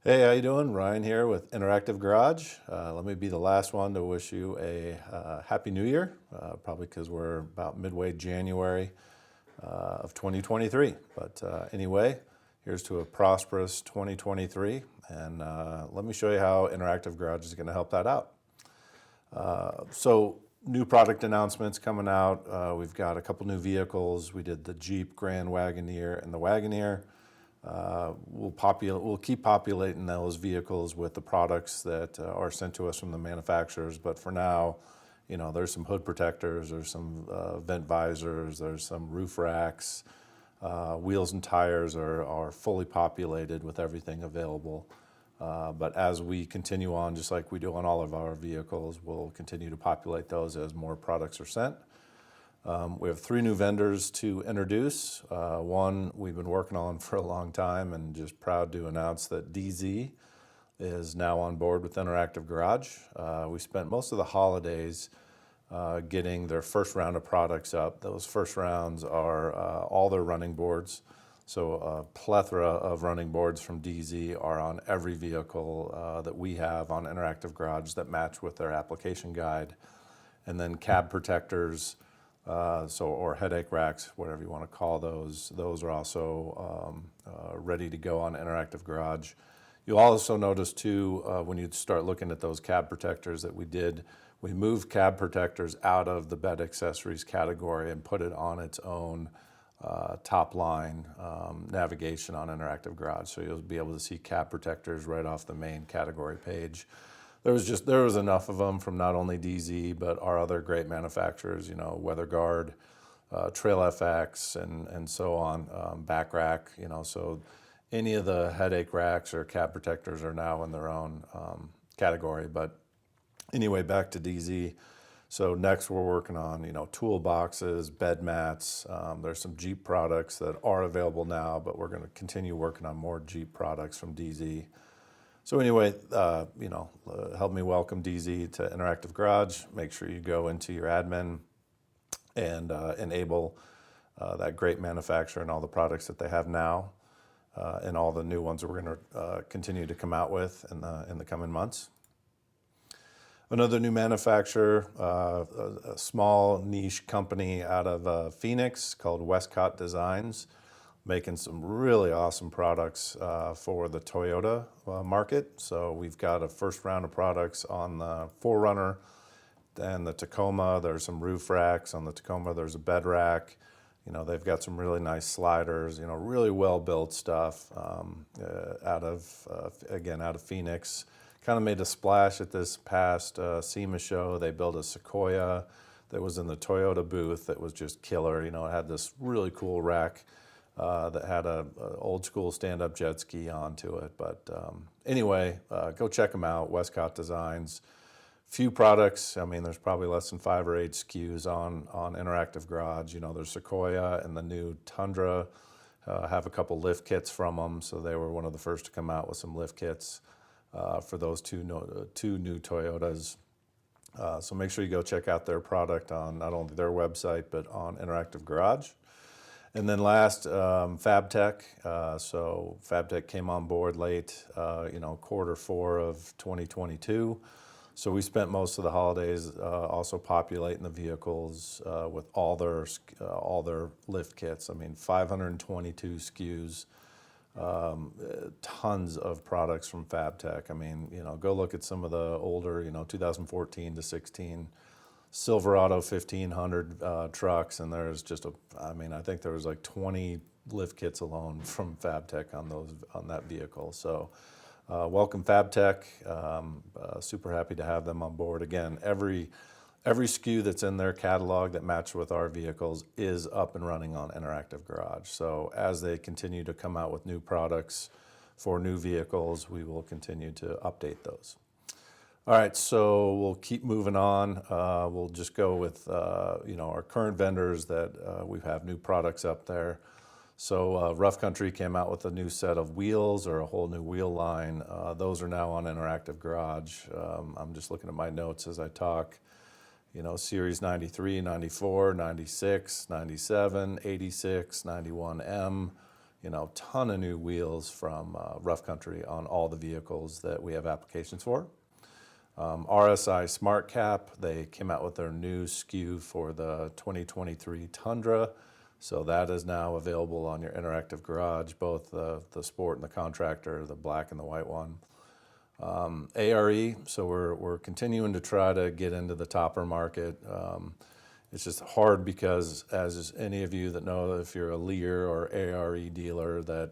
Hey, how you doing? Ryan here with Interactive Garage. Let me be the last one to wish you a Happy New Year, probably because we're about midway January of 2023. But anyway, here's to a prosperous 2023, and let me show you how Interactive Garage is going to help that out. So new product announcements coming out. We've got a couple new vehicles. We did the Jeep Grand Wagoneer and the Wagoneer. We'll keep populating those vehicles with the products that are sent to us from the manufacturers. But for now, there's some hood protectors, there's some vent visors, there's some roof racks, wheels and tires are fully populated with everything available. But as we continue on, just like we do on all of our vehicles, we'll continue to populate those as more products are sent. We have 3 new vendors to introduce. One we've been working on for a long time, and just proud to announce that DZ is now on board with Interactive Garage. We spent most of the holidays getting their first round of products up. Those first rounds are all their running boards. So a plethora of running boards from DZ are on every vehicle that we have on Interactive Garage that match with their application guide. And then cab protectors, or headache racks, whatever you want to call those. Those are also ready to go on Interactive Garage. You'll also notice too, when you start looking at those cab protectors that we moved cab protectors out of the bed accessories category and put it on its own top line navigation on Interactive Garage. So you'll be able to see cab protectors right off the main category page. There was enough of them from not only DZ but our other great manufacturers, WeatherGuard, Trail FX, and so on, Back Rack, so any of the headache racks or cab protectors are now in their own category. But anyway, back to DZ. So next we're working on, toolboxes, bed mats. There's some Jeep products that are available now, but we're going to continue working on more Jeep products from DZ. So anyway, help me welcome DZ to Interactive Garage. Make sure you go into your admin and enable that great manufacturer and all the products that they have now, and all the new ones that we're going to continue to come out with in the coming months. Another new manufacturer, a small niche company out of Phoenix called Westcott Designs, making some really awesome products for the Toyota market. So we've got a first round of products on the 4Runner and the Tacoma. There's some roof racks on the Tacoma. There's a bed rack. They've got some really nice sliders, really well-built stuff out of Phoenix. Kind of made a splash at this past SEMA show. They built a Sequoia that was in the Toyota booth that was just killer. It had this really cool rack that had a old school stand-up jet ski onto it. But anyway, go check them out, Westcott Designs. Few products. There's probably less than 5 or 8 SKUs on Interactive Garage. There's Sequoia and the new Tundra. Have a couple lift kits from them, so they were one of the first to come out with some lift kits for those two new Toyotas. So make sure you go check out their product on not only their website but on Interactive Garage. And then last, Fabtech. So Fabtech came on board late, Q4 of 2022. So we spent most of the holidays also populating the vehicles with all their lift kits. 522 SKUs, tons of products from Fabtech. Go look at some of the older, 2014 to 16 Silverado 1500 trucks, and there's just I think there was like 20 lift kits alone from Fabtech on that vehicle. So welcome Fabtech. Super happy to have them on board. Again, every SKU that's in their catalog that matches with our vehicles is up and running on Interactive Garage. So as they continue to come out with new products for new vehicles, we will continue to update those. All right, so we'll keep moving on. We'll just go with our current vendors that we have new products up there. So Rough Country came out with a new set of wheels, or a whole new wheel line. Those are now on Interactive Garage. I'm just looking at my notes as I talk. Series 93, 94, 96, 97, 86, 91M, ton of new wheels from Rough Country on all the vehicles that we have applications for. RSI Smart Cap, they came out with their new SKU for the 2023 Tundra. So that is now available on your Interactive Garage, both the Sport and the Contractor, the black and the white one. ARE, so we're continuing to try to get into the topper market. It's just hard because, as any of you that know, if you're a Lear or ARE dealer, that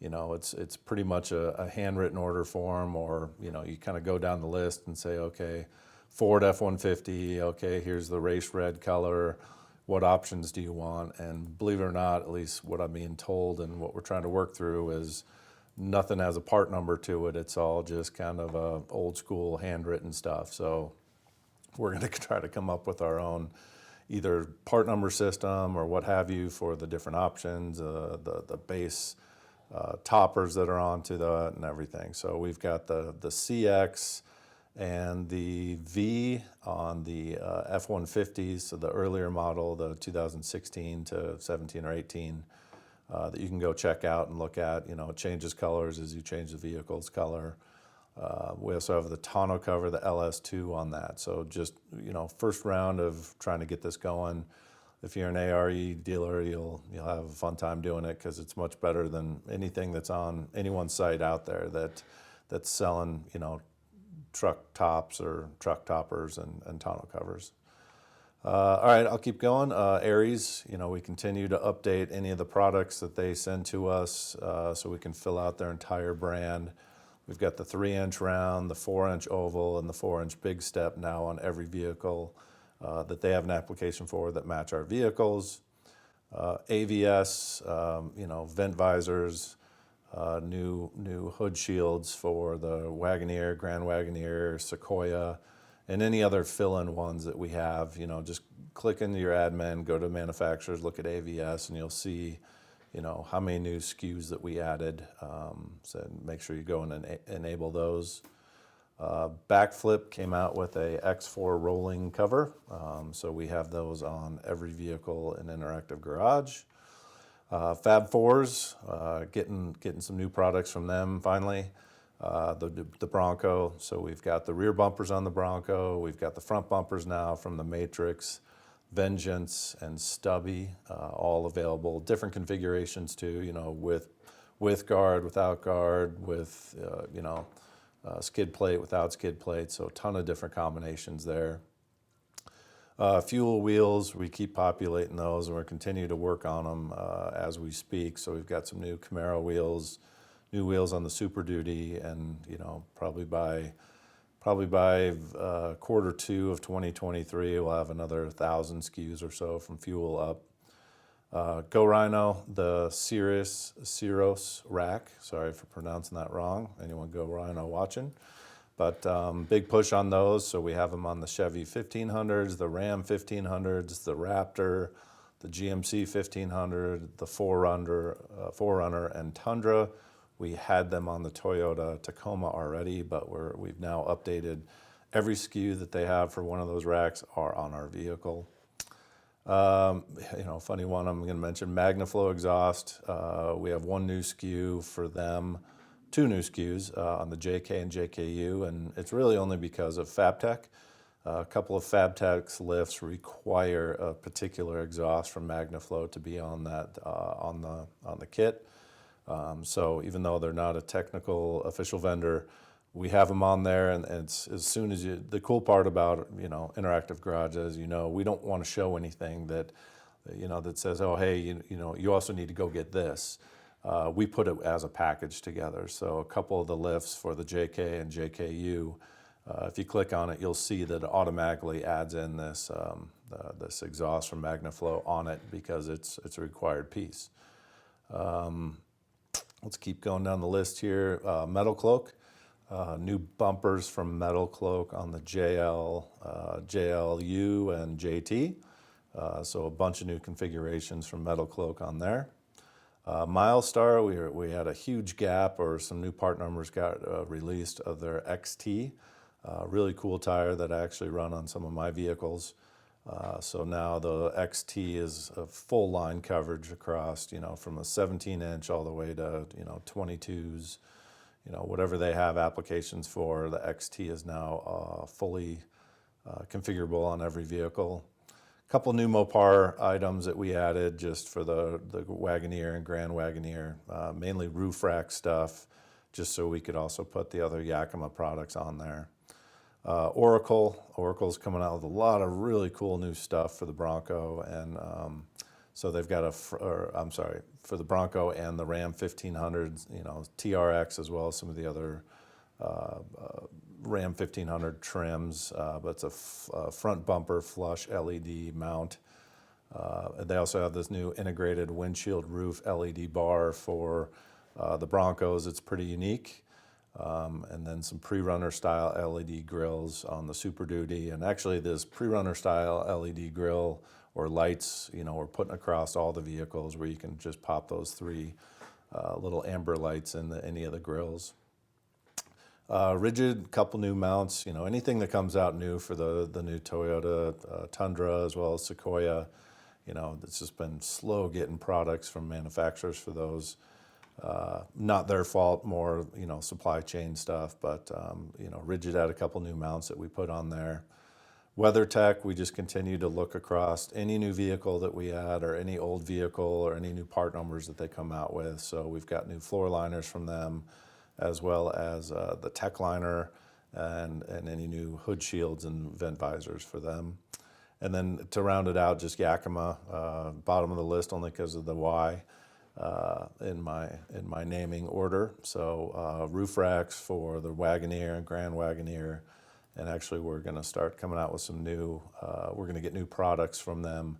it's pretty much a handwritten order form, or you kind of go down the list and say, okay, Ford F-150, okay, here's the race red color. What options do you want? And believe it or not, at least what I'm being told and what we're trying to work through is nothing has a part number to it. It's all just kind of old school handwritten stuff. So we're going to try to come up with our own either part number system or what have you for the different options, the base toppers that are onto that and everything. So we've got the CX and the V on the F-150s, so the earlier model, the 2016 to 17 or 18, that you can go check out and look at. It changes colors as you change the vehicle's color. We also have the tonneau cover, the LS2 on that. So just, first round of trying to get this going. If you're an ARE dealer, you'll have a fun time doing it because it's much better than anything that's on anyone's site out there that's selling, truck tops or truck toppers and tonneau covers. All right, I'll keep going. Aries, we continue to update any of the products that they send to us so we can fill out their entire brand. We've got the 3-inch round, the 4-inch oval, and the 4-inch big step now on every vehicle that they have an application for that match our vehicles. AVS, vent visors, new hood shields for the Wagoneer, Grand Wagoneer, Sequoia, and any other fill-in ones that we have. Just click into your admin, go to manufacturers, look at AVS, and you'll see, how many new SKUs that we added. So make sure you go and enable those. Backflip came out with a X4 rolling cover. So we have those on every vehicle in Interactive Garage. Fab Fours, getting some new products from them finally. The Bronco, so we've got the rear bumpers on the Bronco, we've got the front bumpers now from the Matrix, Vengeance, and Stubby, all available. Different configurations too, with guard, without guard, with skid plate, without skid plate, so a ton of different combinations there. Fuel wheels, we keep populating those, and we're continuing to work on them as we speak. So we've got some new Camaro wheels, new wheels on the Super Duty, and probably by quarter 2 of 2023, we'll have another 1,000 SKUs or so from fuel up. Go Rhino, the Cirrus rack. Sorry for pronouncing that wrong. Anyone Go Rhino watching? But big push on those. So we have them on the Chevy 1500s, the Ram 1500s, the Raptor, the GMC 1500, the 4Runner, and Tundra. We had them on the Toyota Tacoma already, but we've now updated every SKU that they have for one of those racks are on our vehicle. Funny one I'm going to mention, MagnaFlow exhaust. We have one new SKU for them, 2 new SKUs on the JK and JKU, and it's really only because of Fabtech. A couple of Fabtech's lifts require a particular exhaust from MagnaFlow to be on that on the kit. So even though they're not a technical official vendor, we have them on there, and it's as soon as the cool part about Interactive Garage is we don't want to show anything that that says, oh hey, you also need to go get this. We put it as a package together. So a couple of the lifts for the JK and JKU, if you click on it, you'll see that it automatically adds in this this exhaust from MagnaFlow on it because it's a required piece. Let's keep going down the list here. Metal Cloak, new bumpers from Metal Cloak on the JL, JLU, and JT. So a bunch of new configurations from Metal Cloak on there. Milestar, we had a huge gap, or some new part numbers got released of their XT. Really cool tire that I actually run on some of my vehicles. So now the XT is a full line coverage across, from a 17-inch all the way to, 22s, whatever they have applications for. The XT is now fully configurable on every vehicle. A couple new Mopar items that we added just for the Wagoneer and Grand Wagoneer, mainly roof rack stuff, just so we could also put the other Yakima products on there. Oracle's coming out with a lot of really cool new stuff for the Bronco, and so they've got for the Bronco and the Ram 1500, TRX, as well as some of the other Ram 1500 trims, but it's a front bumper flush LED mount. They also have this new integrated windshield roof LED bar for the Broncos. It's pretty unique. And then some pre-runner style LED grills on the Super Duty. And actually this pre-runner style LED grill or lights, we're putting across all the vehicles, where you can just pop those three little amber lights in any of the grills. Rigid, couple new mounts, anything that comes out new for the new Toyota Tundra, as well as Sequoia. It's just been slow getting products from manufacturers for those. Not their fault, more, supply chain stuff, but, Rigid had a couple new mounts that we put on there. WeatherTech, we just continue to look across any new vehicle that we add, or any old vehicle, or any new part numbers that they come out with. So we've got new floor liners from them, as well as the tech liner and any new hood shields and vent visors for them. And then to round it out, just Yakima, bottom of the list only because of the Y in my naming order. So roof racks for the Wagoneer and Grand Wagoneer, and actually we're going to start coming out with some new. We're going to get new products from them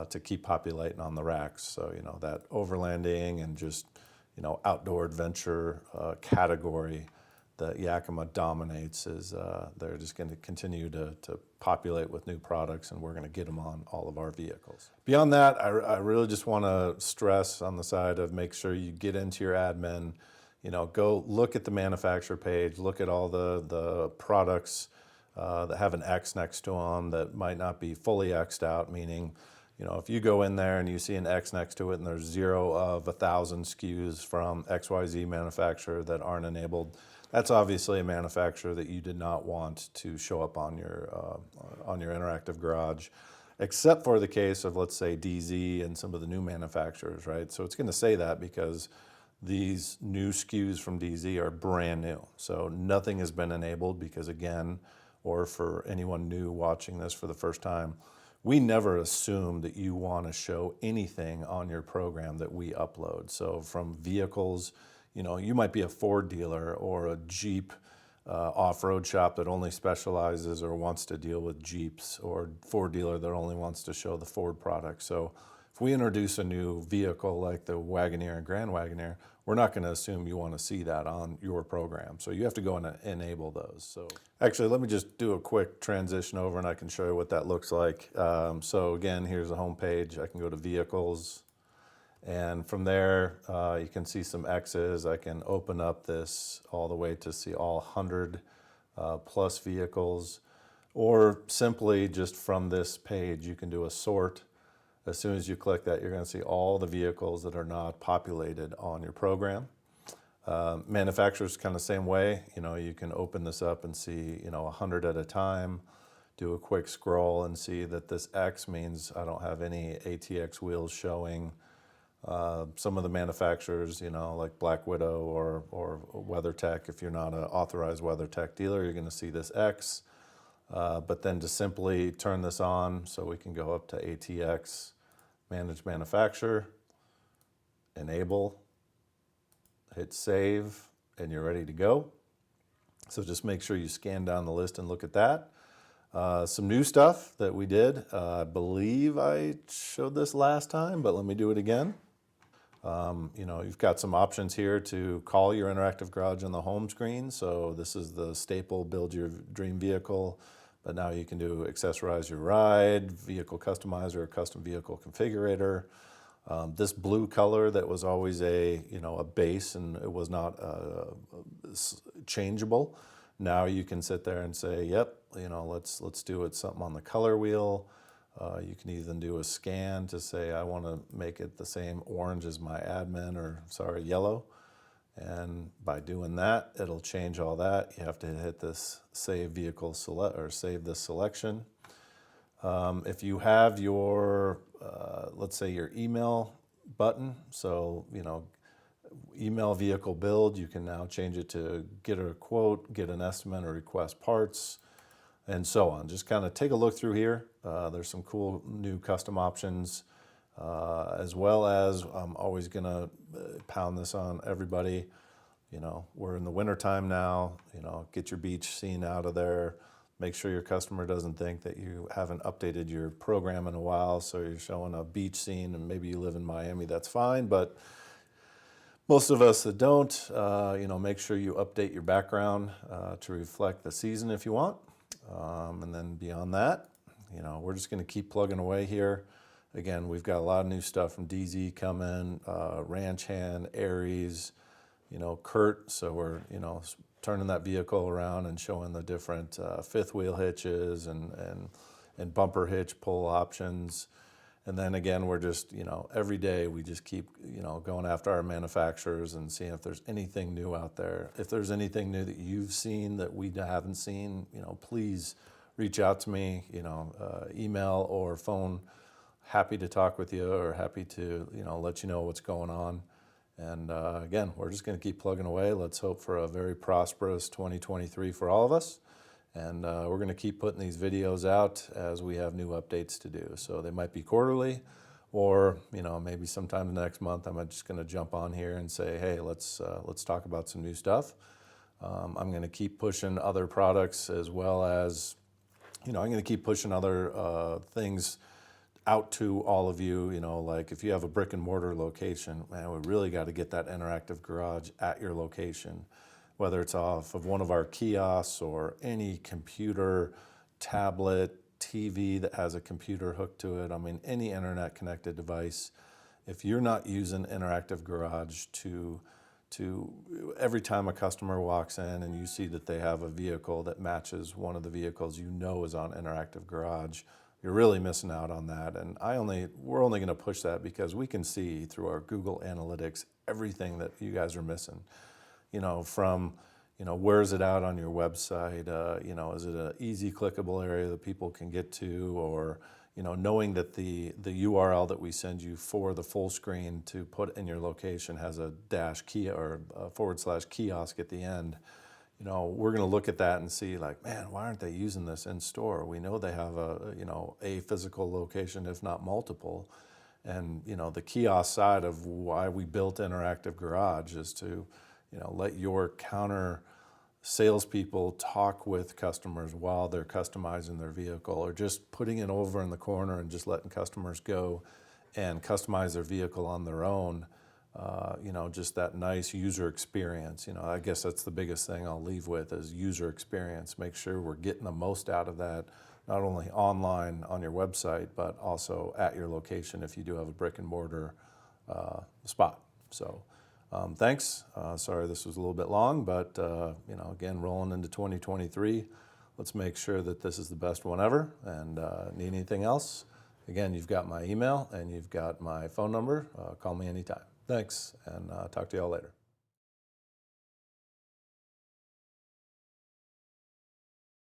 to keep populating on the racks. So that overlanding and just outdoor adventure category that Yakima dominates is they're just going to continue to populate with new products, and we're going to get them on all of our vehicles. Beyond that, I really just want to stress on the side of make sure you get into your admin, go look at the manufacturer page, look at all the products that have an X next to them that might not be fully X'd out, meaning if you go in there and you see an X next to it and there's 0 of 1,000 SKUs from XYZ manufacturer that aren't enabled, that's obviously a manufacturer that you did not want to show up on your interactive garage, except for the case of, let's say, DZ and some of the new manufacturers, right? So it's going to say that because these new SKUs from DZ are brand new. So nothing has been enabled because, again, or for anyone new watching this for the first time, we never assume that you want to show anything on your program that we upload. So from vehicles, you might be a Ford dealer or a Jeep off-road shop that only specializes or wants to deal with Jeeps, or Ford dealer that only wants to show the Ford product. So if we introduce a new vehicle like the Wagoneer and Grand Wagoneer, we're not going to assume you want to see that on your program. So you have to go and enable those. So actually, let me just do a quick transition over and I can show you what that looks like. So again, here's the home page. I can go to vehicles. And from there, you can see some X's. I can open up this all the way to see all 100 plus vehicles. Or simply just from this page, you can do a sort. As soon as you click that, you're going to see all the vehicles that are not populated on your program. Manufacturers kind of same way. You can open this up and see 100 at a time. Do a quick scroll and see that this X means I don't have any ATX wheels showing. Some of the manufacturers, like Black Widow or WeatherTech, if you're not an authorized WeatherTech dealer, you're going to see this X. But then to simply turn this on, so we can go up to ATX, Manage Manufacturer, Enable, hit Save, and you're ready to go. So just make sure you scan down the list and look at that. Some new stuff that we did. I believe I showed this last time, but let me do it again. You've got some options here to call your interactive garage on the home screen. So this is the staple build your dream vehicle, but now you can do accessorize your ride, vehicle customizer, custom vehicle configurator. This blue color that was always a base and it was not changeable. Now you can sit there and say, yep, let's do it something on the color wheel. You can even do a scan to say, I want to make it the same orange as my admin, or sorry, yellow. And by doing that, it'll change all that. You have to hit this save vehicle select or save this selection. If you have your, let's say your email button, so, email vehicle build, you can now change it to get a quote, get an estimate, or request parts, and so on. Just kind of take a look through here. There's some cool new custom options, as well as I'm always gonna pound this on everybody. We're in the winter time now, get your beach scene out of there. Make sure your customer doesn't think that you haven't updated your program in a while, so you're showing a beach scene, and maybe you live in Miami, that's fine, but most of us that don't, make sure you update your background to reflect the season if you want. And then beyond that, we're just going to keep plugging away here. Again, we've got a lot of new stuff from DZ coming, Ranch Hand, Aries, Kurt. So we're, turning that vehicle around and showing the different fifth wheel hitches and bumper hitch pull options. And then again, we're just, every day we just keep, going after our manufacturers and seeing if there's anything new out there. If there's anything new that you've seen that we haven't seen, please reach out to me, email or phone. Happy to talk with you, or happy to, let you know what's going on. And again, we're just going to keep plugging away. Let's hope for a very prosperous 2023 for all of us. And we're going to keep putting these videos out as we have new updates to do. So they might be quarterly, or maybe sometime next month I'm just going to jump on here and say, hey, let's talk about some new stuff. I'm going to keep pushing other products, as well as I'm going to keep pushing other things out to all of you. Like if you have a brick and mortar location, man, we really got to get that interactive garage at your location. Whether it's off of one of our kiosks or any computer, tablet, TV that has a computer hooked to it. I mean, any internet connected device. If you're not using Interactive Garage to every time a customer walks in and you see that they have a vehicle that matches one of the vehicles is on Interactive Garage, you're really missing out on that. And we're only going to push that because we can see through our Google Analytics everything that you guys are missing. From, where is it out on your website? Is it an easy clickable area that people can get to? Or, knowing that the URL that we send you for the full screen to put in your location has a dash key or a /kiosk at the end. We're going to look at that and see, like, man, why aren't they using this in store? We know they have a physical location, if not multiple. And, the kiosk side of why we built Interactive Garage is to let your counter salespeople talk with customers while they're customizing their vehicle, or just putting it over in the corner and just letting customers go and customize their vehicle on their own. Just that nice user experience. I guess that's the biggest thing I'll leave with is user experience. Make sure we're getting the most out of that, not only online on your website, but also at your location if you do have a brick and mortar spot. So. Thanks. Sorry this was a little bit long, but again, rolling into 2023, let's make sure that this is the best one ever. And need anything else? Again, you've got my email and you've got my phone number. Call me anytime. Thanks, and talk to y'all later.